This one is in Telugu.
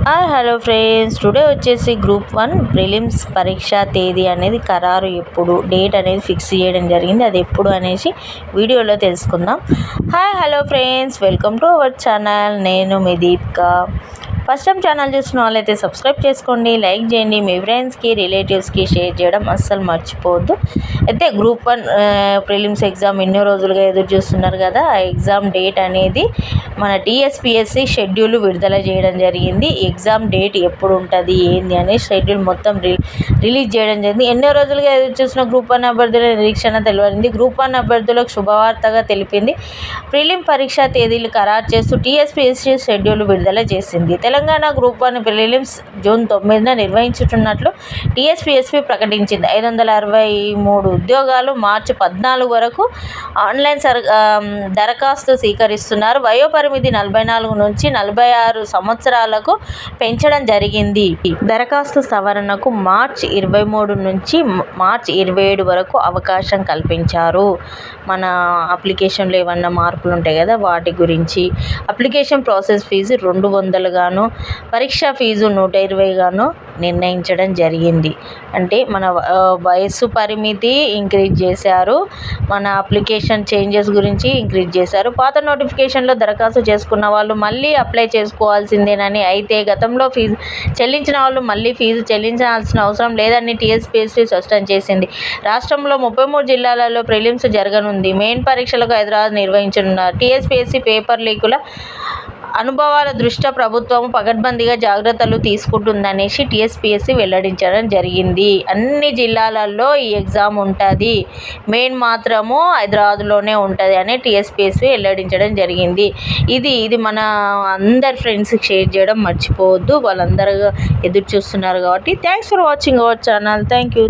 హలో ఫ్రెండ్స్, టుడే వచ్చేసి గ్రూప్ 1 ప్రిలిమ్స్ పరీక్ష తేదీ అనేది ఖరారు ఎప్పుడు డేట్ అనేది ఫిక్స్ చేయడం జరిగింది. అది ఎప్పుడు అనేసి వీడియోలో తెలుసుకుందాం. Hello friends, welcome to our channel. నేను మీ దీపిక. ఫస్ట్ టైం ఛానల్ చూసిన వాళ్ళైతే సబ్స్క్రైబ్ చేసుకోండి, లైక్ చేయండి, మీ ఫ్రెండ్స్కి రిలేటివ్స్కి షేర్ చేయడం అస్సలు మర్చిపోవద్దు. అయితే గ్రూప్ 1 ప్రిలిమ్స్ ఎగ్జామ్ ఎన్నో రోజులుగా ఎదురు చూస్తున్నారు కదా. ఆ ఎగ్జామ్ డేట్ అనేది మన టీఎస్పీఎస్సీ షెడ్యూల్ విడుదల చేయడం జరిగింది. ఎగ్జామ్ డేట్ ఎప్పుడు ఉంటుంది ఏంది అనే షెడ్యూల్ మొత్తం రిలీజ్ చేయడం జరిగింది. ఎన్నో రోజులుగా ఎదురు చూసిన గ్రూప్ 1 అభ్యర్థుల నిరీక్షణ తెలిపింది. గ్రూప్ 1 అభ్యర్థులకు శుభవార్తగా తెలిపింది. ప్రిలిమ్ పరీక్ష తేదీలు ఖరారు చేస్తూ టీఎస్పీఎస్సీ షెడ్యూల్ విడుదల చేసింది. తెలంగాణ గ్రూప్ 1 ప్రిలిమ్స్ జూన్ 9న నిర్వహించుతున్నట్లు టీఎస్పీఎస్సీ ప్రకటించింది. 563 ఉద్యోగాలు మార్చి 14 వరకు ఆన్లైన్ దరఖాస్తు స్వీకరిస్తున్నారు. వయోపరిమితి 44 నుంచి 46 సంవత్సరాలకు పెంచడం జరిగింది. దరఖాస్తు సవరణకు మార్చి 23 నుంచి మార్చి 27 వరకు అవకాశం కల్పించారు. మన అప్లికేషన్లో ఏమన్నా మార్పులు ఉంటాయి కదా, వాటి గురించి. అప్లికేషన్ ప్రాసెస్ ఫీజు 200 గాను, పరీక్ష ఫీజు 120 గాను నిర్ణయించడం జరిగింది. అంటే మన వయస్సు పరిమితి ఇంక్రీజ్ చేశారు. మన అప్లికేషన్ చేంజెస్ గురించి ఇంక్రీజ్ చేశారు. పాత నోటిఫికేషన్లో దరఖాస్తు చేసుకున్న వాళ్ళు మళ్ళీ అప్లై చేసుకోవాల్సిందేనని, అయితే గతంలో ఫీజు చెల్లించిన వాళ్ళు మళ్ళీ ఫీజు చెల్లించాల్సిన అవసరం లేదని టీఎస్పీఎస్సీ స్పష్టం చేసింది. రాష్ట్రంలో 33 జిల్లాలలో ప్రిలిమ్స్ జరగనుంది. మెయిన్ పరీక్షలకు హైదరాబాద్ నిర్వహించనున్నారు. టీఎస్పీఎస్సీ పేపర్ లీకుల అనుభవాల దృష్ట్యా ప్రభుత్వం పకడ్బందీగా జాగ్రత్తలు తీసుకుంటుందనేసి టీఎస్పీఎస్సీ వెల్లడించడం జరిగింది. అన్ని జిల్లాలలో ఈ ఎగ్జామ్ ఉంటుంది, మెయిన్ మాత్రము హైదరాబాద్లోనే ఉంటుంది అని టీఎస్పీఎస్సీ వెల్లడించడం జరిగింది. ఇది మన అందరి ఫ్రెండ్స్కి షేర్ చేయడం మర్చిపోవద్దు. వాళ్ళందరూ ఎదురు చూస్తున్నారు కాబట్టి. Thanks for watching our channel. Thank you.